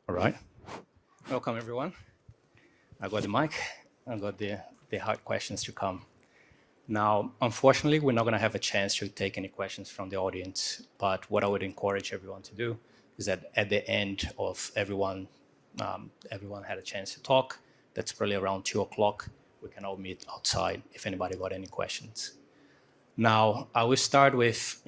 All right. Welcome, everyone. I got the mic. I got the hard questions to come. Now, unfortunately, we're not going to have a chance to take any questions from the audience, but what I would encourage everyone to do is that at the end of everyone had a chance to talk. That's probably around 2 o'clock. We can all meet outside if anybody got any questions. Now, I will start with,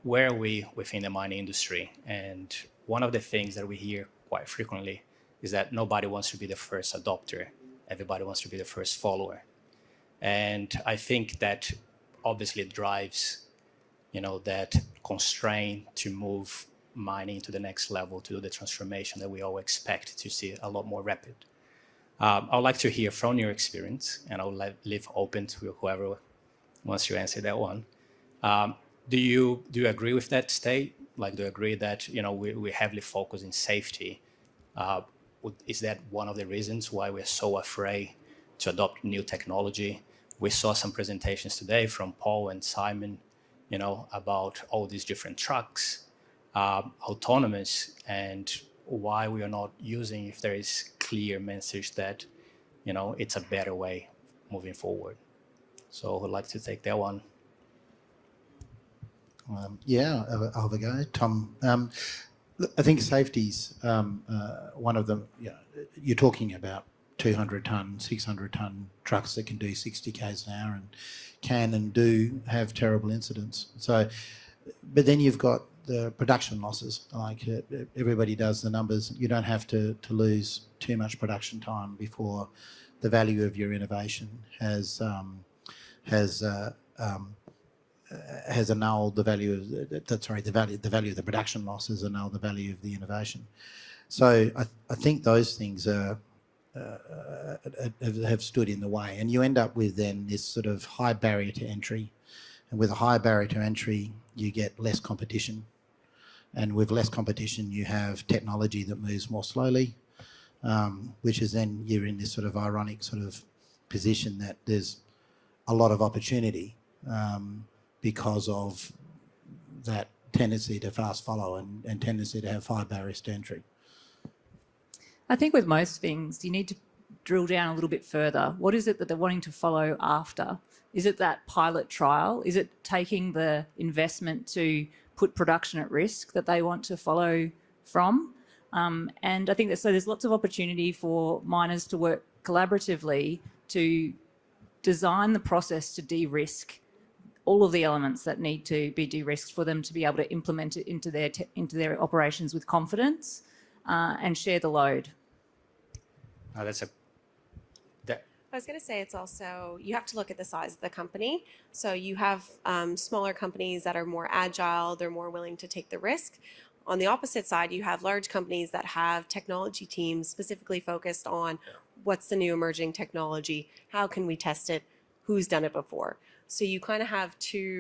where are we within the mining industry? And one of the things that we hear quite frequently is that nobody wants to be the first adopter. Everybody wants to be the first follower. And I think that obviously drives, that constraint to move mining to the next level, to do the transformation that we all expect to see a lot more rapid. I'd like to hear from your experience, and I'll leave open to whoever wants to answer that one. Do you agree with that state? Like, do you agree that we heavily focus in safety? Is that one of the reasons why we're so afraid to adopt new technology? We saw some presentations today from Paul and Simon, about all these different trucks, autonomous, and why we are not using, if there is clear message that, it's a better way moving forward. So I'd like to take that one. I'll have a go, Tom. Look, I think safety's one of them. You're talking about 200-ton, 600-ton trucks that can do 60 k's an hour and can and do have terrible incidents. So, but then you've got the production losses. Like everybody does the numbers. You don't have to lose too much production time before the value of your innovation has annulled the value of the value of the production losses annulled the value of the innovation. So I think those things have stood in the way, and you end up with then this sort of high barrier to entry, and with a high barrier to entry you get less competition, and with less competition you have technology that moves more slowly, which is then you're in this sort of ironic sort of position that there's a lot of opportunity because of that tendency to fast follow and tendency to have high barriers to entry. I think with most things, you need to drill down a little bit further. What is it that they're wanting to follow after? Is it that pilot trial? Is it taking the investment to put production at risk that they want to follow from? And I think that so there's lots of opportunity for miners to work collaboratively to design the process to de-risk all of the elements that need to be de-risked for them to be able to implement it into their operations with confidence and share the load. I was going to say it's also, you have to look at the size of the company. So you have smaller companies that are more agile, they're more willing to take the risk. On the opposite side, you have large companies that have technology teams specifically focused on what's the new emerging technology, how can we test it, who's done it before. So you kind of have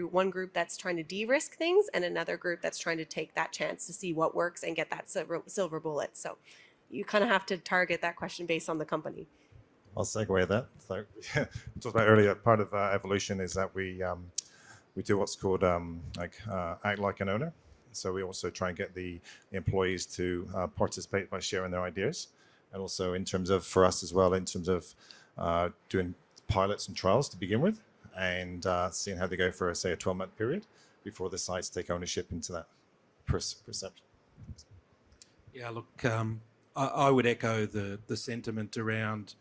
one group that's trying to de-risk things and another group that's trying to take that chance to see what works and get that silver bullet. So you kind of have to target that question based on the company. I'll segue that. So talked about earlier, part of evolution is that we do what's called act like an owner. So we also try and get the employees to participate by sharing their ideas. And also in terms of, for us as well, in terms of doing pilots and trials to begin with, and seeing how they go for, say, a 12-month period before the sites take ownership into that perception. Yeah, look, I would echo the sentiment around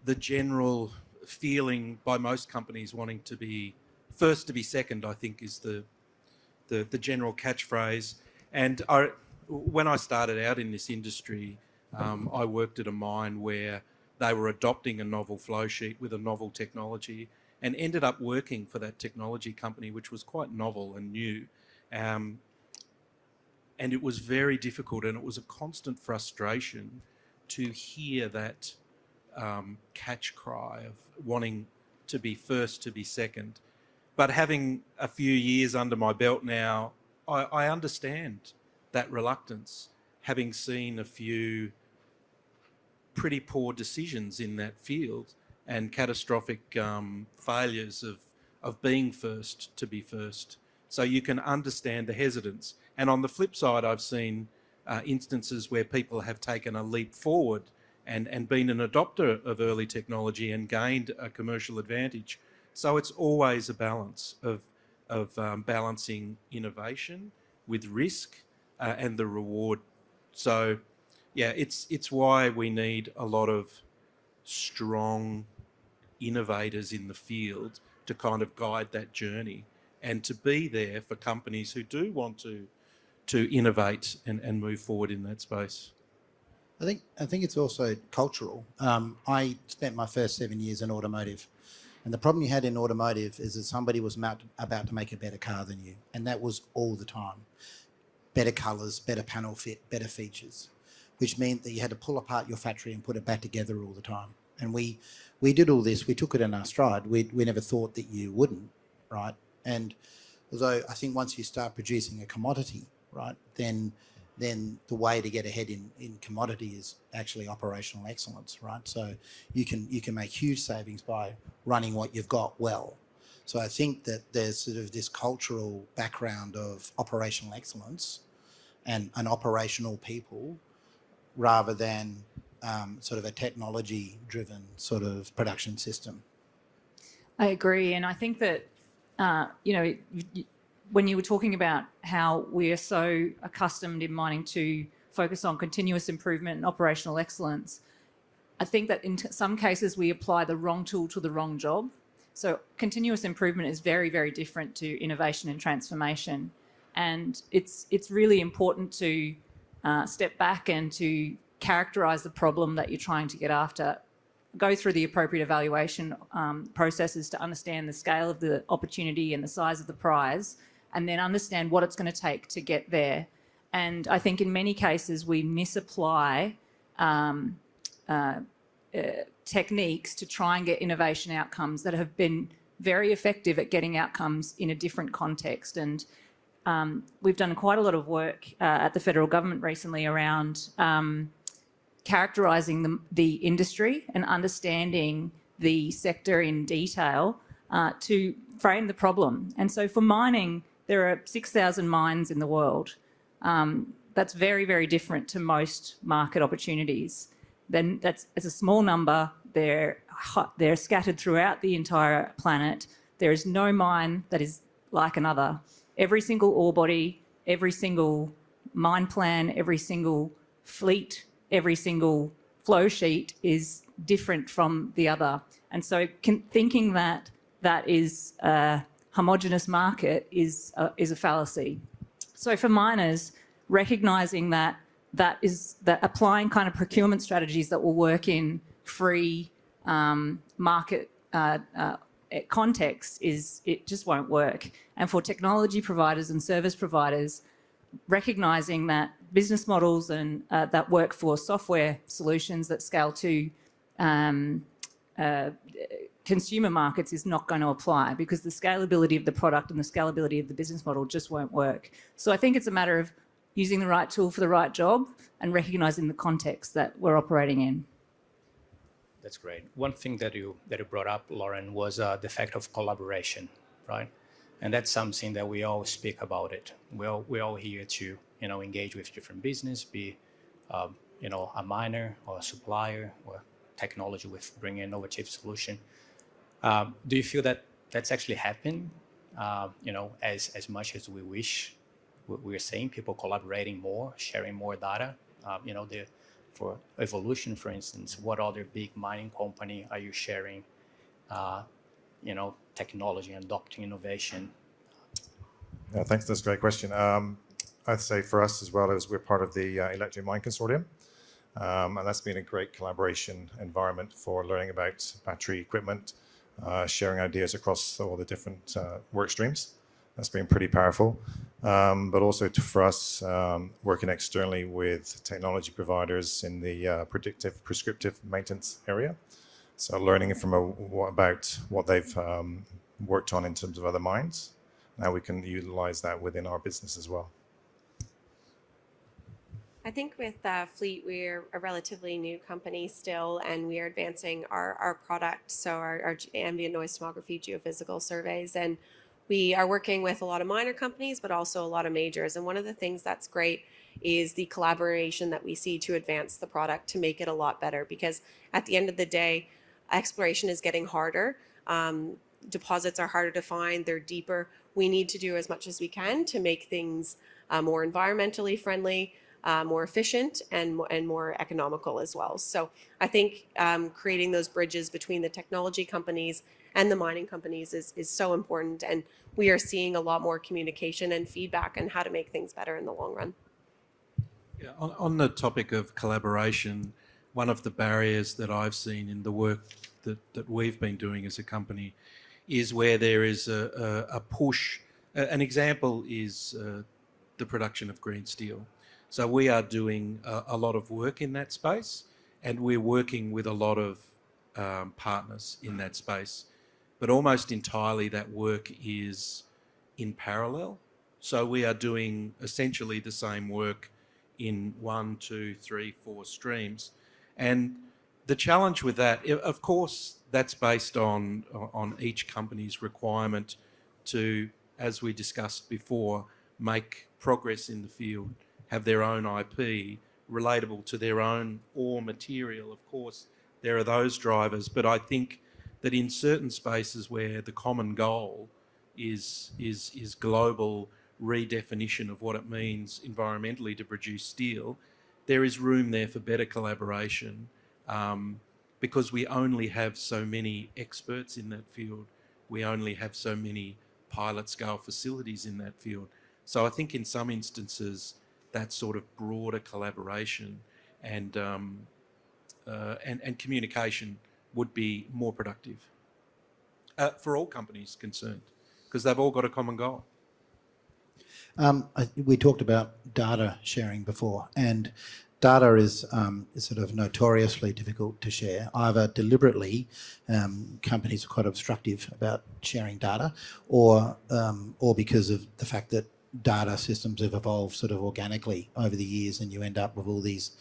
the general feeling by most companies wanting to be first to be second, I think, is the general catchphrase. And when I started out in this industry, I worked at a mine where they were adopting a novel flow sheet with a novel technology and ended up working for that technology company, which was quite novel and new. And it was very difficult, and it was a constant frustration to hear that catch cry of wanting to be first to be second. But having a few years under my belt now, I understand that reluctance, having seen a few pretty poor decisions in that field and catastrophic failures of being first to be first. So you can understand the hesitance. And on the flip side, I've seen instances where people have taken a leap forward and been an adopter of early technology and gained a commercial advantage. So it's always a balance of balancing innovation with risk and the reward. So, yeah, it's why we need a lot of strong innovators in the field to kind of guide that journey and to be there for companies who do want to innovate and move forward in that space. I think it's also cultural. I spent my first 7 years in automotive, and the problem you had in automotive is that somebody was about to make a better car than you, and that was all the time. Better colours, better panel fit, better features, which meant that you had to pull apart your factory and put it back together all the time. And we did all this. We took it in our stride. We never thought that you wouldn't, right? And although I think once you start producing a commodity, right, then the way to get ahead in commodity is actually operational excellence, right? So you can make huge savings by running what you've got well. So I think that there's sort of this cultural background of operational excellence and operational people rather than sort of a technology-driven sort of production system. I agree, and I think that when you were talking about how we are so accustomed in mining to focus on continuous improvement and operational excellence, I think that in some cases we apply the wrong tool to the wrong job. So continuous improvement is very, very different to innovation and transformation, and it's really important to step back and to characterise the problem that you're trying to get after, go through the appropriate evaluation processes to understand the scale of the opportunity and the size of the prize, and then understand what it's going to take to get there. And I think in many cases we misapply techniques to try and get innovation outcomes that have been very effective at getting outcomes in a different context. And we've done quite a lot of work at the federal government recently around characterising the industry and understanding the sector in detail to frame the problem. And so for mining, there are 6,000 mines in the world. That's very, very different to most market opportunities. Then it's a small number. They're scattered throughout the entire planet. There is no mine that is like another. Every single ore body, every single mine plan, every single fleet, every single flow sheet is different from the other. And so thinking that is a homogenous market is a fallacy. So for miners, recognising that applying kind of procurement strategies that will work in free market context it just won't work. And for technology providers and service providers, recognising that business models and that work for software solutions that scale to consumer markets is not going to apply, because the scalability of the product and the scalability of the business model just won't work. So I think it's a matter of using the right tool for the right job and recognising the context that we're operating in. That's great. One thing that you brought up, Lauren, was the fact of collaboration, right? And that's something that we all speak about it. We're all here to engage with different business, be a miner or a supplier or technology with bringing innovative solution. Do you feel that that's actually happened? As much as we wish, we're seeing people collaborating more, sharing more data. For Evolution, for instance, what other big mining company are you sharing, technology and adopting innovation? Yeah, thanks. That's a great question. I'd say for us as well as we're part of the Electric Mine Consortium, and that's been a great collaboration environment for learning about battery equipment, sharing ideas across all the different work streams. That's been pretty powerful. But also for us, working externally with technology providers in the predictive, prescriptive maintenance area. So learning from about what they've worked on in terms of other mines, and how we can utilize that within our business as well. I think with Fleet, we're a relatively new company still, and we are advancing our product, so our ambient noise tomography geophysical surveys. And we are working with a lot of minor companies, but also a lot of majors. And one of the things that's great is the collaboration that we see to advance the product to make it a lot better. Because at the end of the day, exploration is getting harder. Deposits are harder to find, they're deeper. We need to do as much as we can to make things more environmentally friendly, more efficient, and more economical as well. So I think creating those bridges between the technology companies and the mining companies is so important, and we are seeing a lot more communication and feedback on how to make things better in the long run. Yeah, on the topic of collaboration, one of the barriers that I've seen in the work that we've been doing as a company is where there is a push. An example is the production of green steel. So we are doing a lot of work in that space, and we're working with a lot of partners in that space. But almost entirely that work is in parallel. So we are doing essentially the same work in 1, 2, 3, 4 streams. And the challenge with that, of course, that's based on each company's requirement to, as we discussed before, make progress in the field, have their own IP relatable to their own ore material. Of course, there are those drivers, but I think that in certain spaces where the common goal is global redefinition of what it means environmentally to produce steel, there is room there for better collaboration, because we only have so many experts in that field. We only have so many pilot scale facilities in that field. So I think in some instances that sort of broader collaboration and communication would be more productive for all companies concerned, because they've all got a common goal. We talked about data sharing before, and data is sort of notoriously difficult to share. Either deliberately, companies are quite obstructive about sharing data, or because of the fact that data systems have evolved sort of organically over the years, and you end up with all these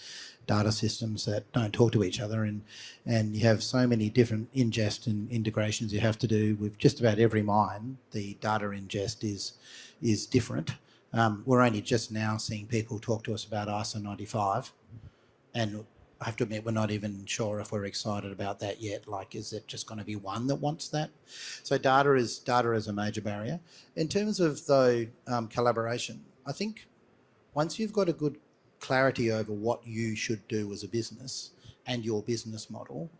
data systems that don't talk to each other, and you have so many different ingest and integrations you have to do with just about every mine. The data ingest is different. We're only just now seeing people talk to us about ISO 95, and I have to admit we're not even sure if we're excited about that yet. Like, is it just going to be one that wants that? So data is a major barrier. In terms of, though, collaboration, I think once you've got a good clarity over what you should do as a business and your business model,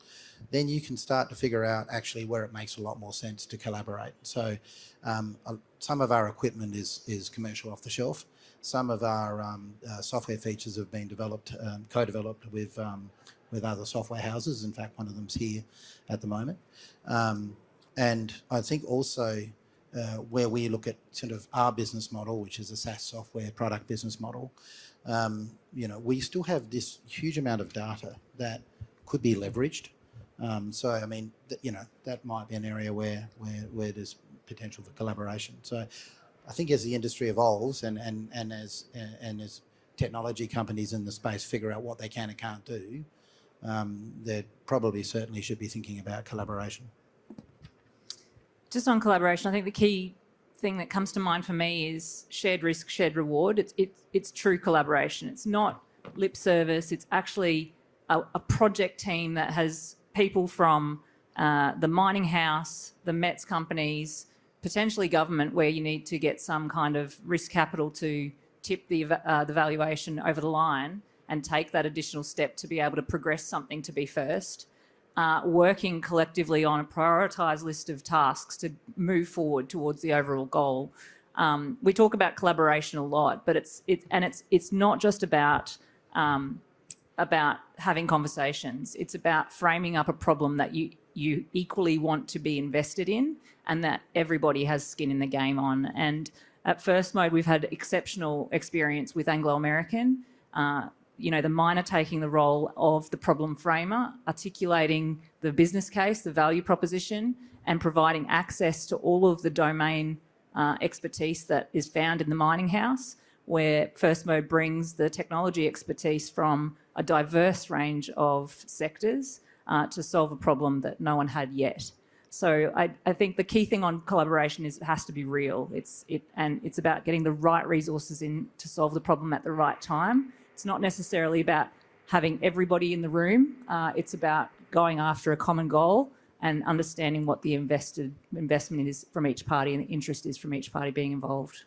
then you can start to figure out actually where it makes a lot more sense to collaborate. So some of our equipment is commercial off the shelf. Some of our software features have been developed, co-developed with other software houses. In fact, one of them's here at the moment. And I think also where we look at sort of our business model, which is a SaaS software product business model, we still have this huge amount of data that could be leveraged. So, I mean, that might be an area where there's potential for collaboration. So I think as the industry evolves and as technology companies in the space figure out what they can and can't do, they probably certainly should be thinking about collaboration. Just on collaboration, I think the key thing that comes to mind for me is shared risk, shared reward. It's true collaboration. It's not lip service. It's actually a project team that has people from the mining house, the Metso companies, potentially government, where you need to get some kind of risk capital to tip the valuation over the line and take that additional step to be able to progress something to be first. Working collectively on a prioritised list of tasks to move forward towards the overall goal. We talk about collaboration a lot, but it's not just about having conversations. It's about framing up a problem that you equally want to be invested in and that everybody has skin in the game on. And at First Mode, we've had exceptional experience with Anglo American. The miner taking the role of the problem framer, articulating the business case, the value proposition, and providing access to all of the domain expertise that is found in the mining house, where First Mode brings the technology expertise from a diverse range of sectors to solve a problem that no one had yet. So I think the key thing on collaboration is it has to be real. It's about getting the right resources in to solve the problem at the right time. It's not necessarily about having everybody in the room. It's about going after a common goal and understanding what the investment is from each party and the interest is from each party being involved.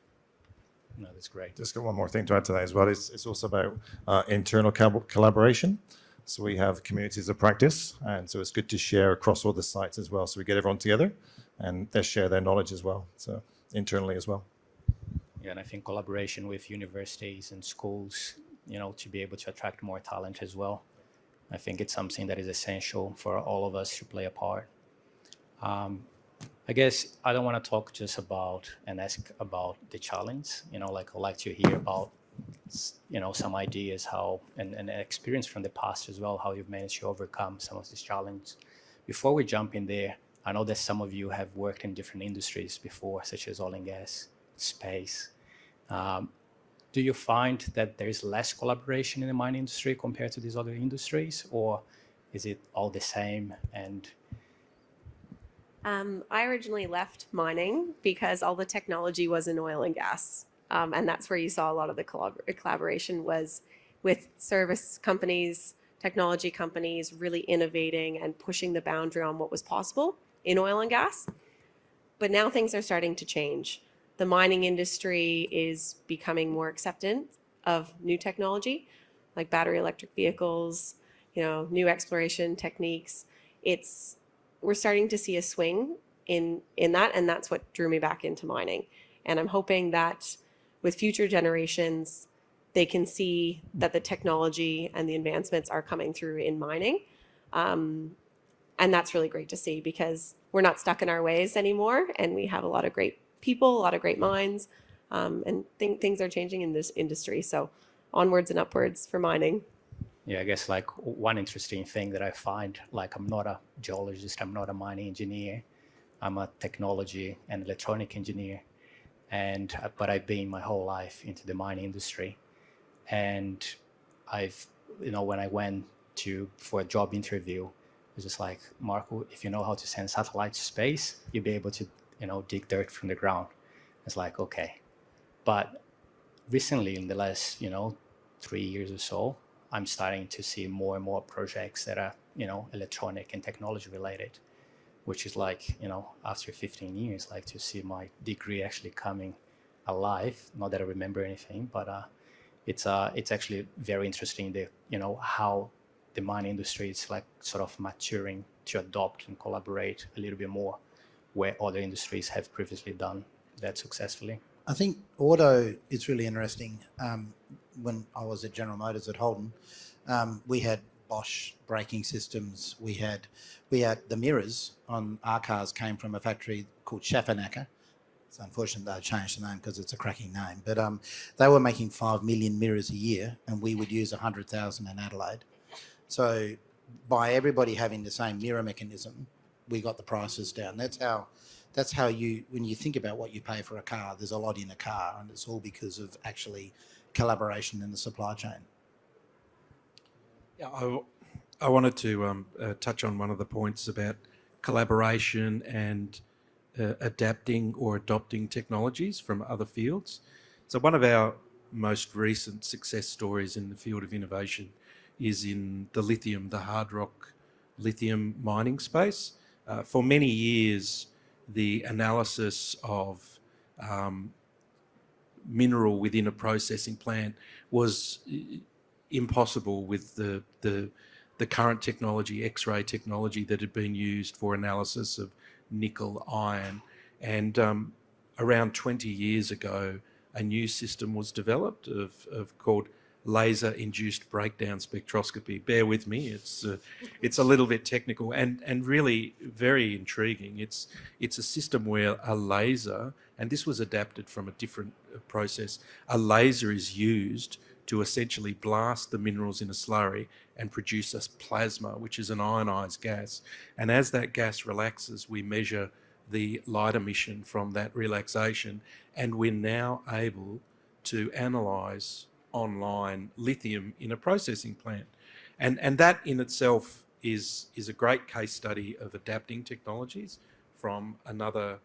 No, that's great. Just got one more thing to add to that as well. It's also about internal collaboration. So we have communities of practice, and so it's good to share across all the sites as well. So we get everyone together, and they share their knowledge as well. So internally as well. Yeah, and I think collaboration with universities and schools, to be able to attract more talent as well. I think it's something that is essential for all of us to play a part. I guess I don't want to talk just about and ask about the challenge. I'd like to hear about, some ideas how and experience from the past as well, how you've managed to overcome some of these challenges. Before we jump in there, I know that some of you have worked in different industries before, such as oil and gas, space. Do you find that there is less collaboration in the mining industry compared to these other industries, or is it all the same? And I originally left mining because all the technology was in oil and gas. And that's where you saw a lot of the collaboration was with service companies, technology companies really innovating and pushing the boundary on what was possible in oil and gas. But now things are starting to change. The mining industry is becoming more acceptant of new technology, like battery electric vehicles, new exploration techniques. We're starting to see a swing in that, and that's what drew me back into mining. And I'm hoping that with future generations, they can see that the technology and the advancements are coming through in mining. And that's really great to see because we're not stuck in our ways anymore, and we have a lot of great people, a lot of great minds, and things are changing in this industry. So onwards and upwards for mining. yeah, I guess like one interesting thing that I find, like I'm not a geologist, I'm not a mining engineer, I'm a technology and electronic engineer. But I've been my whole life into the mining industry, and when I went for a job interview, it was just like, Marco, if you know how to send satellites to space, you'll be able to dig dirt from the ground. It's like, okay. But recently, in the last 3 years or so, I'm starting to see more and more projects that are electronic and technology related, which is like, after 15 years, like to see my degree actually coming alive. Not that I remember anything, but it's actually very interesting that, how the mining industry is like sort of maturing to adopt and collaborate a little bit more, where other industries have previously done that successfully. I think auto is really interesting. When I was at General Motors at Holden, we had Bosch braking systems. We had the mirrors on our cars came from a factory called Schaffenacker. It's unfortunate they changed the name because it's a cracking name. But they were making 5 million mirrors a year, and we would use 100,000 in Adelaide. So by everybody having the same mirror mechanism, we got the prices down. That's how you, when you think about what you pay for a car, there's a lot in a car, and it's all because of actually collaboration in the supply chain. Yeah, I wanted to touch on one of the points about collaboration and adapting or adopting technologies from other fields. So one of our most recent success stories in the field of innovation is in the hard rock lithium mining space. For many years, the analysis of mineral within a processing plant was impossible with the current technology, X-ray technology that had been used for analysis of nickel, iron. And around 20 years ago, a new system was developed called laser-induced breakdown spectroscopy. Bear with me, it's a little bit technical and really very intriguing. It's a system where a laser, and this was adapted from a different process, a laser is used to essentially blast the minerals in a slurry and produce a plasma, which is an ionised gas. And as that gas relaxes, we measure the light emission from that relaxation, and we're now able to analyse online lithium in a processing plant. And that in itself is a great case study of adapting technologies from another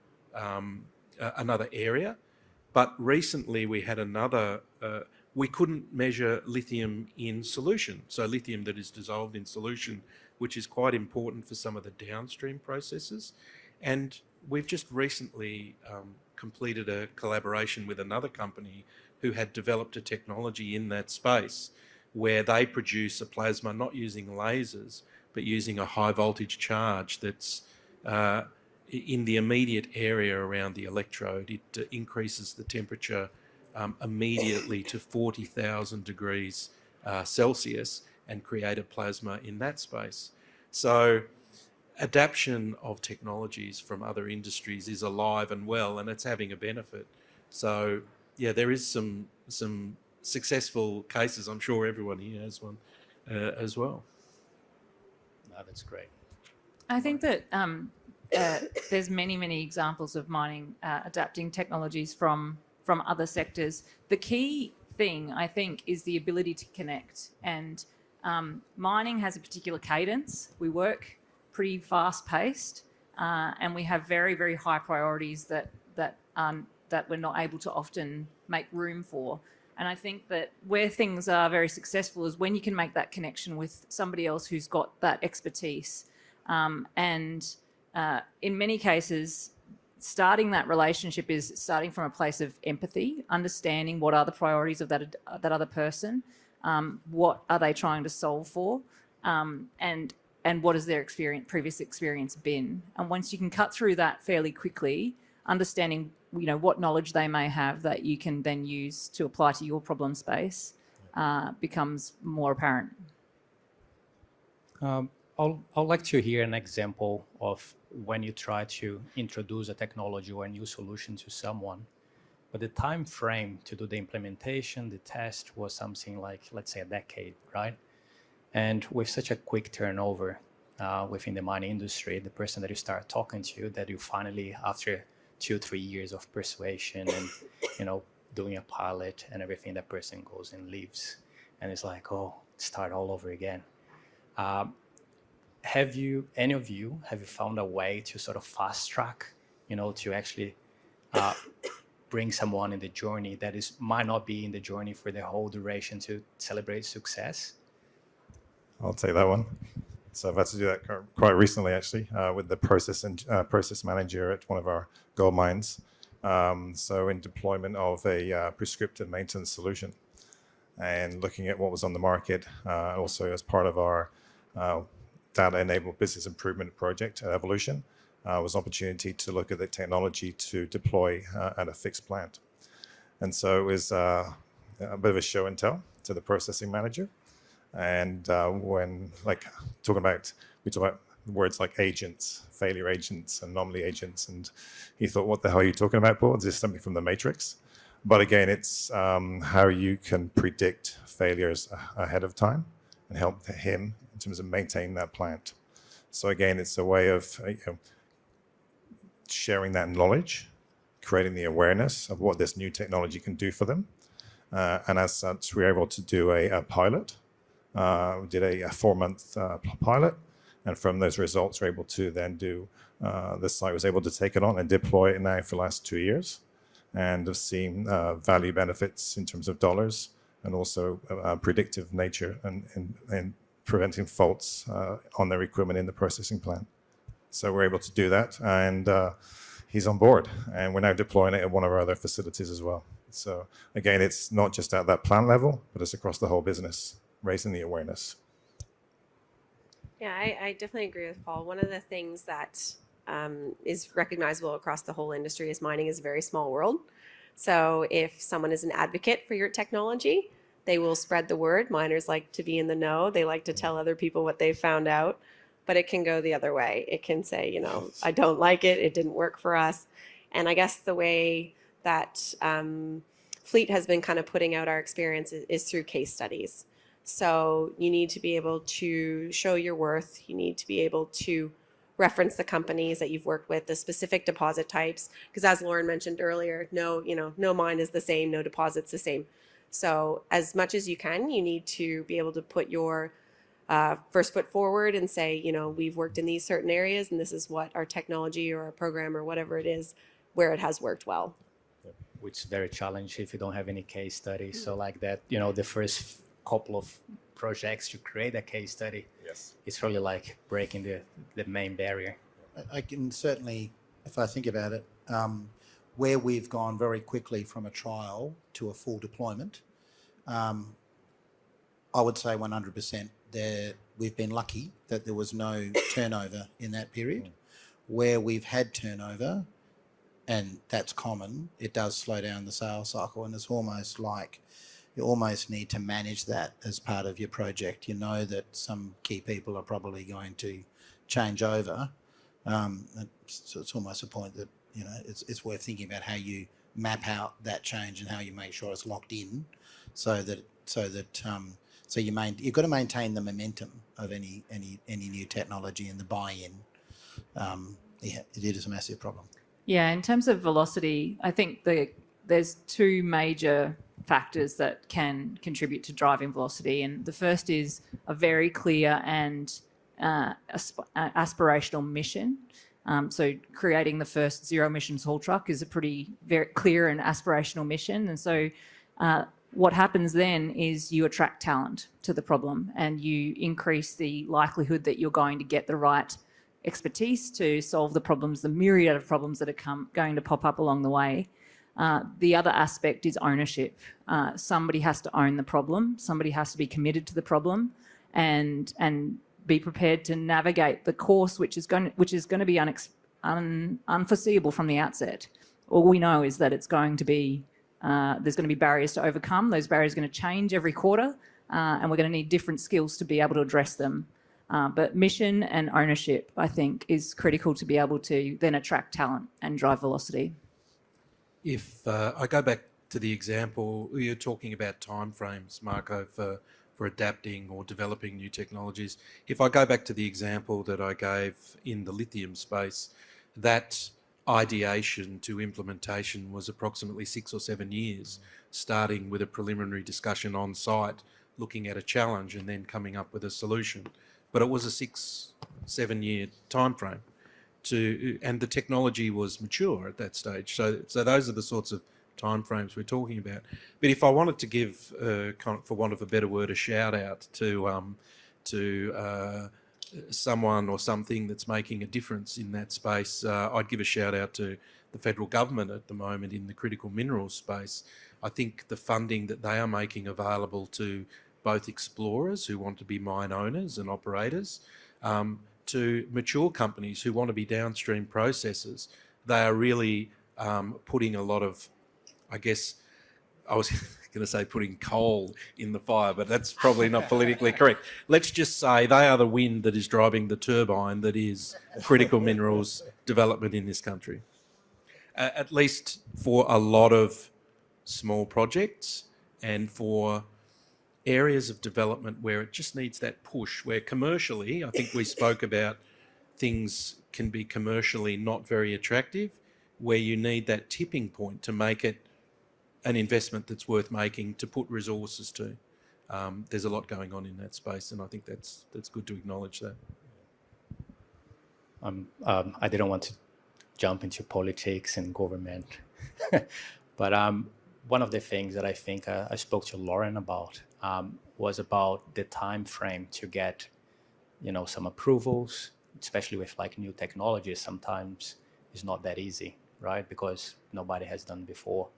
area. But recently we had another, we couldn't measure lithium in solution. So lithium that is dissolved in solution, which is quite important for some of the downstream processes. And we've just recently completed a collaboration with another company who had developed a technology in that space where they produce a plasma not using lasers, but using a high voltage charge that's in the immediate area around the electrode. It increases the temperature immediately to 40,000 degrees Celsius and create a plasma in that space. So adaptation of technologies from other industries is alive and well, and it's having a benefit. So yeah, there is some successful cases. I'm sure everyone here has one as well. No, that's great. I think that there's many examples of mining adapting technologies from other sectors. The key thing, I think, is the ability to connect. And mining has a particular cadence. We work pretty fast-paced, and we have very high priorities that we're not able to often make room for. And I think that where things are very successful is when you can make that connection with somebody else who's got that expertise. In many cases, starting that relationship is starting from a place of empathy, understanding what are the priorities of that other person, what are they trying to solve for, and what has their previous experience been. And once you can cut through that fairly quickly, understanding what knowledge they may have that you can then use to apply to your problem space becomes more apparent. I'd like to hear an example of when you try to introduce a technology or a new solution to someone, but the time frame to do the implementation, the test was something like, let's say, a decade, right? And with such a quick turnover within the mining industry, the person that you start talking to, that you finally, after 2-3 years of persuasion and doing a pilot and everything, that person goes and leaves, and it's like, oh, start all over again. Have you found a way to sort of fast track, to actually bring someone in the journey that might not be in the journey for the whole duration to celebrate success? I'll take that one. So I've had to do that quite recently, actually, with the process manager at one of our gold mines. So in deployment of a prescriptive maintenance solution and looking at what was on the market, also as part of our data-enabled business improvement project at Evolution, was an opportunity to look at the technology to deploy at a fixed plant. And so it was a bit of a show and tell to the processing manager. And when we talk about words like agents, failure agents, anomaly agents, and he thought, "What the hell are you talking about, Paul? Is this something from the Matrix?" But again, it's how you can predict failures ahead of time and help him in terms of maintaining that plant. So again, it's a way of sharing that knowledge, creating the awareness of what this new technology can do for them, and as such, we were able to do a pilot. We did a 4-month pilot, and from those results, we're able to then do, the site was able to take it on and deploy it now for the last 2 years, and have seen value benefits in terms of dollars, and also predictive nature and preventing faults on their equipment in the processing plant. So we're able to do that, and he's on board, and we're now deploying it at one of our other facilities as well. So again, it's not just at that plant level, but it's across the whole business, raising the awareness. Yeah, I definitely agree with Paul. One of the things that is recognizable across the whole industry is mining is a very small world. So if someone is an advocate for your technology, they will spread the word. Miners like to be in the know. They like to tell other people what they've found out, but it can go the other way. It can say, I don't like it. It didn't work for us. And I guess the way that Fleet has been kind of putting out our experience is through case studies. So you need to be able to show your worth. You need to be able to reference the companies that you've worked with, the specific deposit types, because as Lauren mentioned earlier, no mine is the same, no deposit's the same. So as much as you can, you need to be able to put your first foot forward and say, you know, we've worked in these certain areas and this is what our technology or our program or whatever it is, where it has worked well. Which is very challenging if you don't have any case studies. So like that, you know, the first couple of projects to create a case study, Yes. it's really like breaking the main barrier. I can certainly, if I think about it, where we've gone very quickly from a trial to a full deployment, I would say 100% there we've been lucky that there was no turnover in that period. Where we've had turnover, and that's common, it does slow down the sales cycle, and it's almost like you almost need to manage that as part of your project. You know that some key people are probably going to change over. So it's almost a point that, you know, it's worth thinking about how you map out that change and how you make sure it's locked in, so you've got to maintain the momentum of any new technology and the buy-in. It is a massive problem. Yeah, in terms of velocity, I think there's two major factors that can contribute to driving velocity. And the first is a very clear and aspirational mission. So creating the first zero emissions haul truck is a very clear and aspirational mission. And so what happens then is you attract talent to the problem and you increase the likelihood that you're going to get the right expertise to solve the problems, the myriad of problems that are going to pop up along the way. The other aspect is ownership. Somebody has to own the problem. Somebody has to be committed to the problem and be prepared to navigate the course, which is going to be unforeseeable from the outset. All we know is that it's going to be there's going to be barriers to overcome. Those barriers are going to change every quarter, and we're going to need different skills to be able to address them. But mission and ownership, I think, is critical to be able to then attract talent and drive velocity. If I go back to the example, you're talking about timeframes, Marco, for adapting or developing new technologies. If I go back to the example that I gave in the lithium space, that ideation to implementation was approximately 6 or 7 years, starting with a preliminary discussion on site, looking at a challenge and then coming up with a solution. But it was a 6-7 year timeframe. And the technology was mature at that stage. So those are the sorts of timeframes we're talking about. But if I wanted to give, for want of a better word, a shout out to someone or something that's making a difference in that space, I'd give a shout out to the federal government at the moment in the critical minerals space. I think the funding that they are making available to both explorers who want to be mine owners and operators, to mature companies who want to be downstream processors, they are really putting a lot of, I guess, I was going to say putting coal in the fire, but that's probably not politically correct. Let's just say they are the wind that is driving the turbine that is critical minerals development in this country. At least for a lot of small projects and for areas of development where it just needs that push, where commercially, I think we spoke about things can be commercially not very attractive, where you need that tipping point to make it an investment that's worth making, to put resources to. There's a lot going on in that space, and I think that's good to acknowledge that. I didn't want to jump into politics and government, but one of the things that I think I spoke to Lauren about was about the time frame to get, some approvals, especially with like new technologies. Sometimes it's not that easy, right? Because nobody has done before.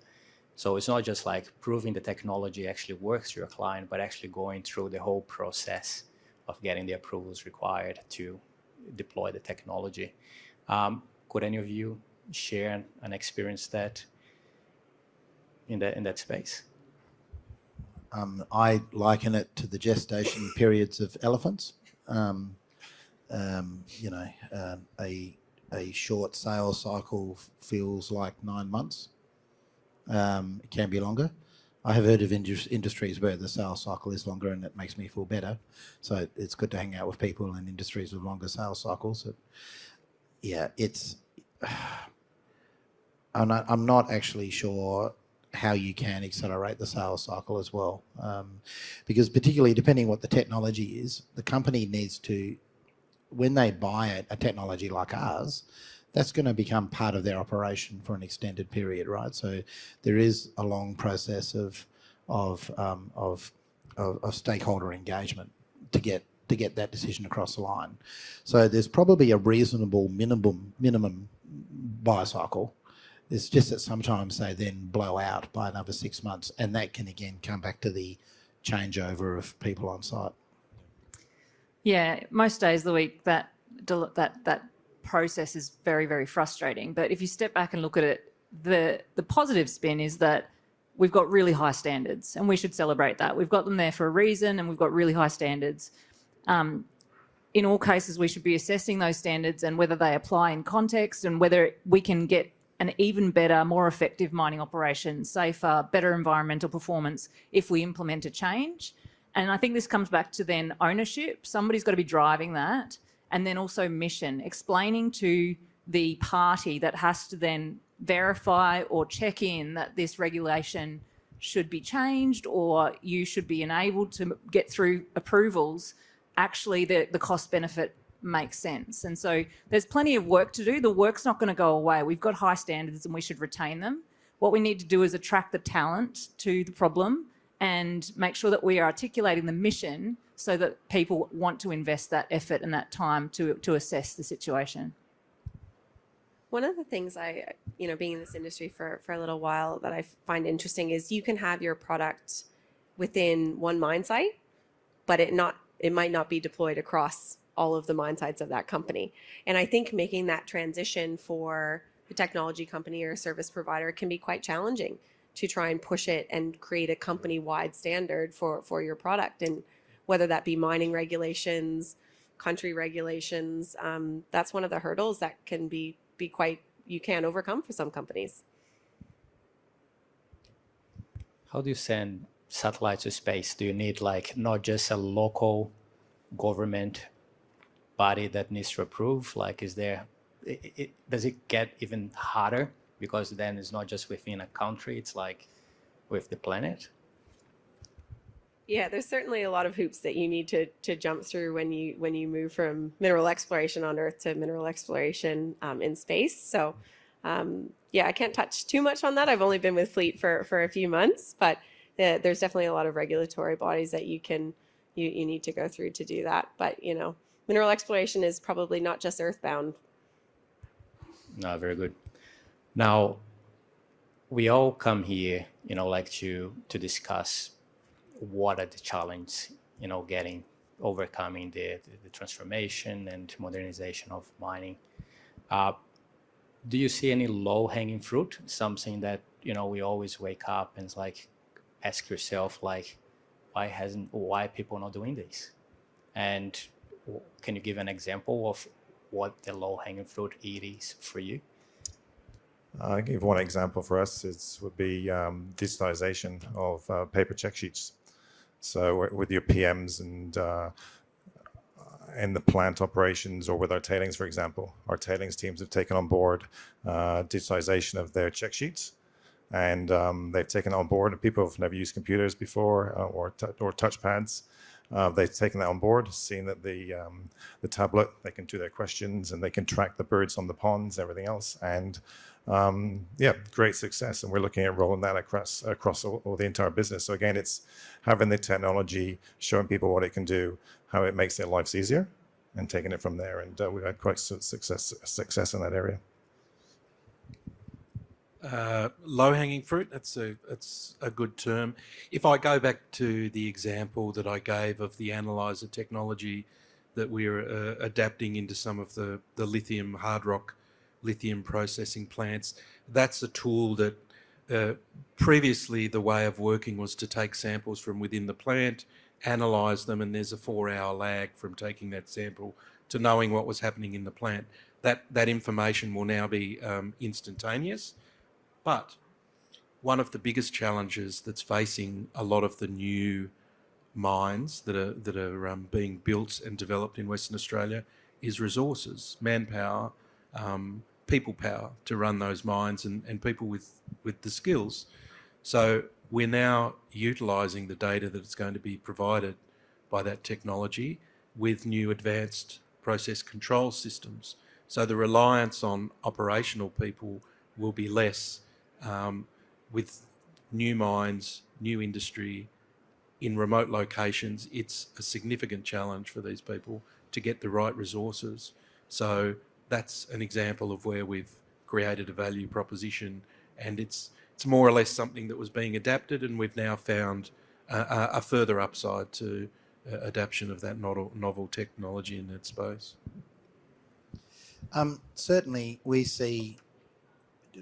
So it's not just like proving the technology actually works to your client, but actually going through the whole process of getting the approvals required to deploy the technology. Could any of you share an experience that in that space? I liken it to the gestation periods of elephants. A short sales cycle feels like 9 months. It can be longer. I have heard of industries where the sales cycle is longer, and it makes me feel better. So it's good to hang out with people in industries with longer sales cycles. I'm not actually sure how you can accelerate the sales cycle as well. Because particularly depending what the technology is, the company needs to, when they buy a technology like ours, that's going to become part of their operation for an extended period, right? So there is a long process of stakeholder engagement to get that decision across the line. So there's probably a reasonable minimum buy cycle. It's just that sometimes they then blow out by another 6 months, and that can again come back to the changeover of people on site. Yeah, most days of the week that process is very, very frustrating. But if you step back and look at it, the positive spin is that we've got really high standards, and we should celebrate that. We've got them there for a reason, and we've got really high standards. In all cases, we should be assessing those standards and whether they apply in context and whether we can get an even better, more effective mining operation, safer, better environmental performance if we implement a change. And I think this comes back to then ownership. Somebody's got to be driving that. And then also mission, explaining to the party that has to then verify or check in that this regulation should be changed or you should be enabled to get through approvals, actually the cost benefit makes sense. And so there's plenty of work to do. The work's not going to go away. We've got high standards and we should retain them. What we need to do is attract the talent to the problem and make sure that we are articulating the mission so that people want to invest that effort and that time to assess the situation. One of the things being in this industry for a little while that I find interesting is you can have your product within one mine site, but it might not be deployed across all of the mine sites of that company. And I think making that transition for a technology company or a service provider can be quite challenging to try and push it and create a company-wide standard for your product. And whether that be mining regulations, country regulations, that's one of the hurdles that can be quite, you can overcome for some companies. How do you send satellites to space? Do you need like not just a local government body that needs to approve? Like, is there, does it get even harder? Because then it's not just within a country, it's like with the planet. Yeah, there's certainly a lot of hoops that you need to jump through when you move from mineral exploration on Earth to mineral exploration in space. So I can't touch too much on that. I've only been with Fleet for a few months, but there's definitely a lot of regulatory bodies that you need to go through to do that. But mineral exploration is probably not just earthbound. No, very good. Now, we all come here, like to discuss what are the challenges, overcoming the transformation and modernization of mining. Do you see any low-hanging fruit? Something that, we always wake up and it's like, ask yourself, like, why people not doing this? And can you give an example of what the low-hanging fruit it is for you? I'll give one example for us. Would be digitalization of paper check sheets. So with your PMs and the plant operations, or with our tailings, for example, our tailings teams have taken on board digitalization of their check sheets, and they've taken on board. And people have never used computers before or touchpads. They've taken that on board, seen that the tablet, they can do their questions and they can track the birds on the ponds, everything else, and great success. And we're looking at rolling that across all the entire business. So again, it's having the technology, showing people what it can do, how it makes their lives easier, and taking it from there. And we've had quite success in that area. Low-hanging fruit, that's a good term. If I go back to the example that I gave of the analyzer technology that we're adapting into some of the lithium, hard rock lithium processing plants, that's a tool that previously the way of working was to take samples from within the plant, analyze them, and there's a 4-hour lag from taking that sample to knowing what was happening in the plant. That information will now be instantaneous. But one of the biggest challenges that's facing a lot of the new mines that are being built and developed in Western Australia is resources, manpower, people power to run those mines, and people with the skills. So we're now utilising the data that's going to be provided by that technology with new advanced process control systems. So the reliance on operational people will be less with new mines, new industry in remote locations. It's a significant challenge for these people to get the right resources. So that's an example of where we've created a value proposition, and it's more or less something that was being adapted, and we've now found a further upside to adaptation of that novel technology in that space. Certainly, we see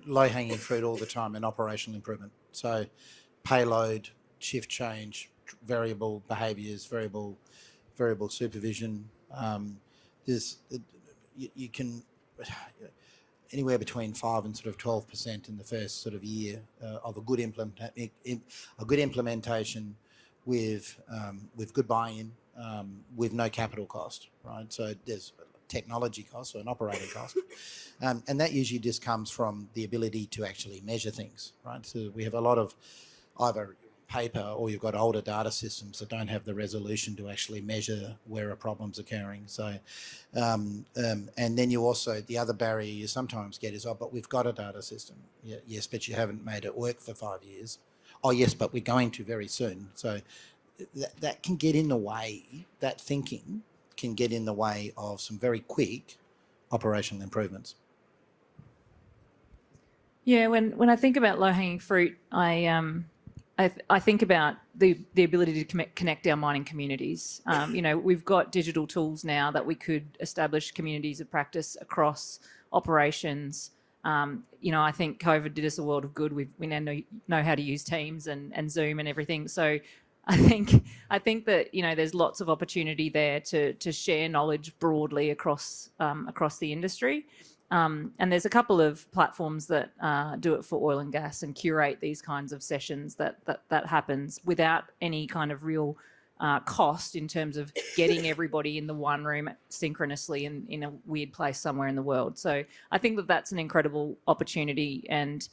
low-hanging fruit all the time in operational improvement. So payload, shift change, variable behaviours, variable supervision. You can anywhere between 5 and sort of 12% in the first sort of year of a good implementation with good buy-in, with no capital cost, right? So there's technology cost or an operating cost, and that usually just comes from the ability to actually measure things, right? So we have a lot of either paper, or you've got older data systems that don't have the resolution to actually measure where a problem's occurring. So, and then you also, the other barrier you sometimes get is, oh, but we've got a data system. Yeah, yes, but you haven't made it work for 5 years. Oh, yes, but we're going to very soon. So that can get in the way, that thinking can get in the way of some very quick operational improvements. Yeah, when I think about low-hanging fruit, I think about the ability to connect our mining communities. We've got digital tools now that we could establish communities of practice across operations. I think COVID did us a world of good. We now know how to use Teams and Zoom and everything. So I think that there's lots of opportunity there to share knowledge broadly across the industry. And there's a couple of platforms that do it for oil and gas and curate these kinds of sessions that happens without any kind of real cost in terms of getting everybody in the one room synchronously in a weird place somewhere in the world. So I think that that's an incredible opportunity, and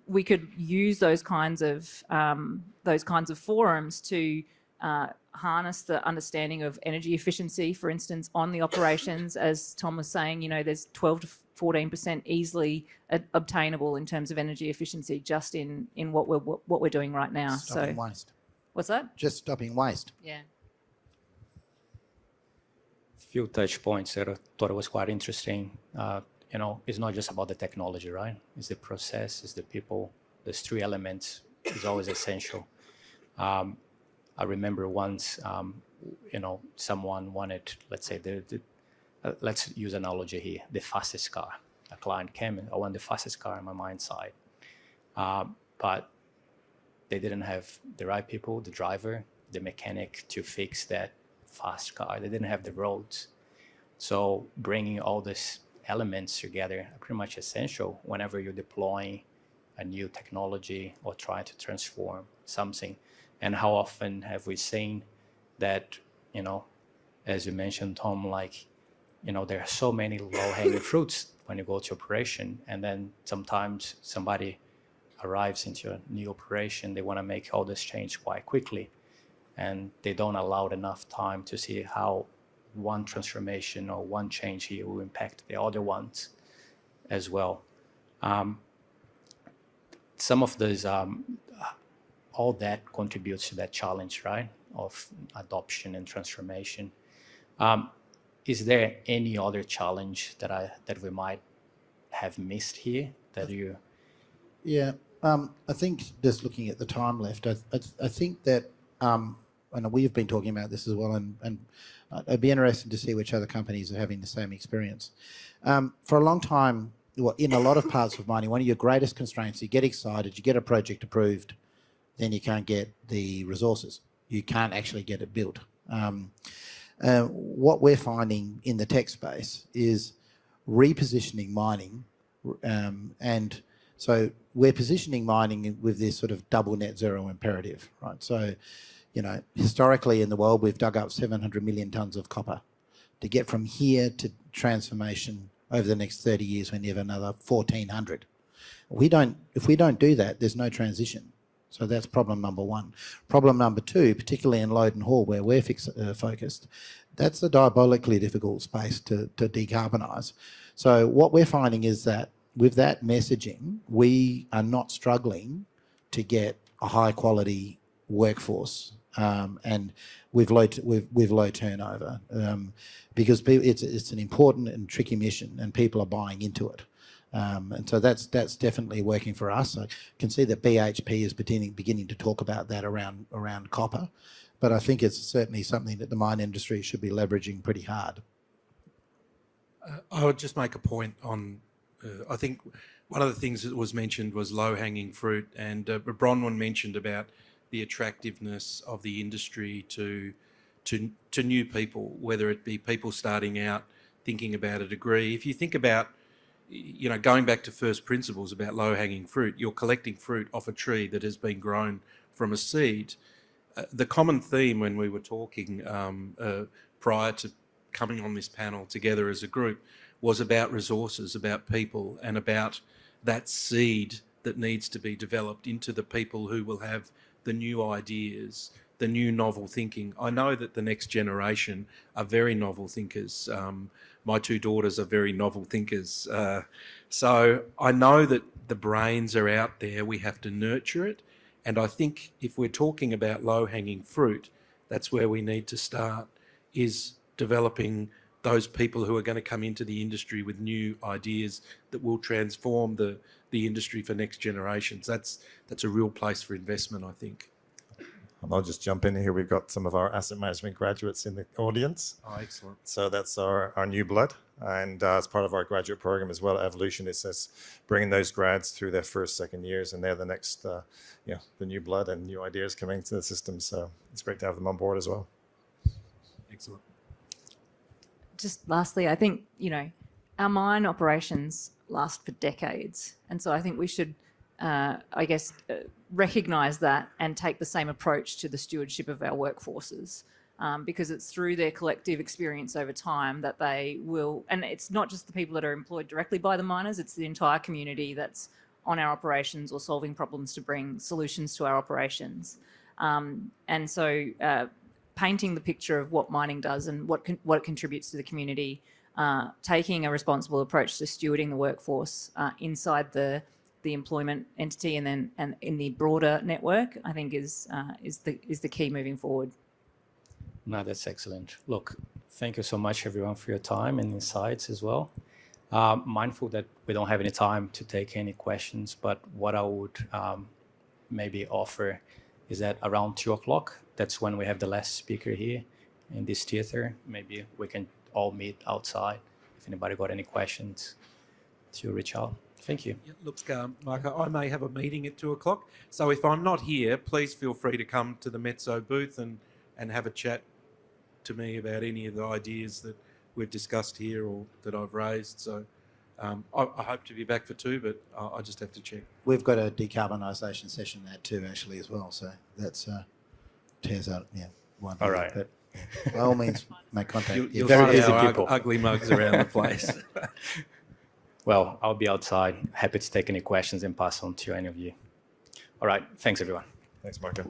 we could use those kinds of forums to harness the understanding of energy efficiency, for instance, on the operations. As Tom was saying, there's 12 to 14% easily obtainable in terms of energy efficiency just in what we're doing right now. Stopping waste. What's that? Just stopping waste. Yeah. Few touch points that I thought it was quite interesting. It's not just about the technology, right? It's the process, it's the people. There's 3 elements is always essential. I remember once, someone wanted, let's say, let's use an analogy here, the fastest car. A client came and I want the fastest car on my mine side. But they didn't have the right people, the driver, the mechanic to fix that fast car. They didn't have the roads. So bringing all these elements together are pretty much essential whenever you're deploying a new technology or trying to transform something. And how often have we seen that, as you mentioned, Tom, there are so many low-hanging fruits when you go to operation, and then sometimes somebody arrives into a new operation, they want to make all this change quite quickly, and they don't allow enough time to see how one transformation or one change here will impact the other ones as well. Some of those, all that contributes to that challenge, right, of adoption and transformation. Is there any other challenge that we might have missed here that you? Yeah, I think just looking at the time left, I think that, and we've been talking about this as well, and it'd be interesting to see which other companies are having the same experience. For a long time, in a lot of parts of mining, one of your greatest constraints, you get excited, you get a project approved, then you can't get the resources. You can't actually get it built. What we're finding in the tech space is repositioning mining, and so we're positioning mining with this sort of double net zero imperative, right? So, historically in the world, we've dug up 700 million tonnes of copper. To get from here to transformation over the next 30 years, we need another 1,400. If we don't do that, there's no transition. So that's problem number one. Problem number two, particularly in load and haul where we're focused, that's a diabolically difficult space to decarbonise. So what we're finding is that with that messaging, we are not struggling to get a high quality workforce, and with low turnover, because it's an important and tricky mission, and people are buying into it. And so that's definitely working for us. I can see that BHP is beginning to talk about that around copper, but I think it's certainly something that the mine industry should be leveraging pretty hard. I would just make a point on, I think one of the things that was mentioned was low-hanging fruit, and Bronwyn mentioned about the attractiveness of the industry to new people, whether it be people starting out thinking about a degree. If you think about, going back to first principles about low-hanging fruit, you're collecting fruit off a tree that has been grown from a seed. The common theme when we were talking prior to coming on this panel together as a group was about resources, about people, and about that seed that needs to be developed into the people who will have the new ideas, the new novel thinking. I know that the next generation are very novel thinkers. My two daughters are very novel thinkers. So I know that the brains are out there. We have to nurture it. And I think if we're talking about low-hanging fruit, that's where we need to start, is developing those people who are going to come into the industry with new ideas that will transform the industry for next generations. That's a real place for investment, I think. And I'll just jump in here. We've got some of our asset management graduates in the audience. Oh, excellent. So that's our new blood. And as part of our graduate program as well, Evolution, it says bringing those grads through their first, second years, and they're the next, the new blood and new ideas coming to the system. So it's great to have them on board as well. Excellent. Just lastly, I think, our mine operations last for decades. And so I think we should, recognise that and take the same approach to the stewardship of our workforces, because it's through their collective experience over time that they will, and it's not just the people that are employed directly by the miners, it's the entire community that's on our operations or solving problems to bring solutions to our operations. And so painting the picture of what mining does and what it contributes to the community, taking a responsible approach to stewarding the workforce inside the employment entity and in the broader network, I think is the key moving forward. No, that's excellent. Look, thank you so much, everyone, for your time and insights as well. Mindful that we don't have any time to take any questions, but what I would maybe offer is that around 2:00, that's when we have the last speaker here in this theater. Maybe we can all meet outside. If anybody got any questions, to reach out. Thank you. Yeah, look, Marco, I may have a meeting at 2:00. So if I'm not here, please feel free to come to the Metso booth and have a chat to me about any of the ideas that we've discussed here or that I've raised. So I hope to be back for 2, but I just have to check. We've got a decarbonisation session there too, actually, as well. So that's tears out, one. All right. But by all means, make contact. You'll very find busy our people. ugly mugs around the place. Well, I'll be outside. Happy to take any questions and pass on to any of you. All right. Thanks, everyone. Thanks, Marco.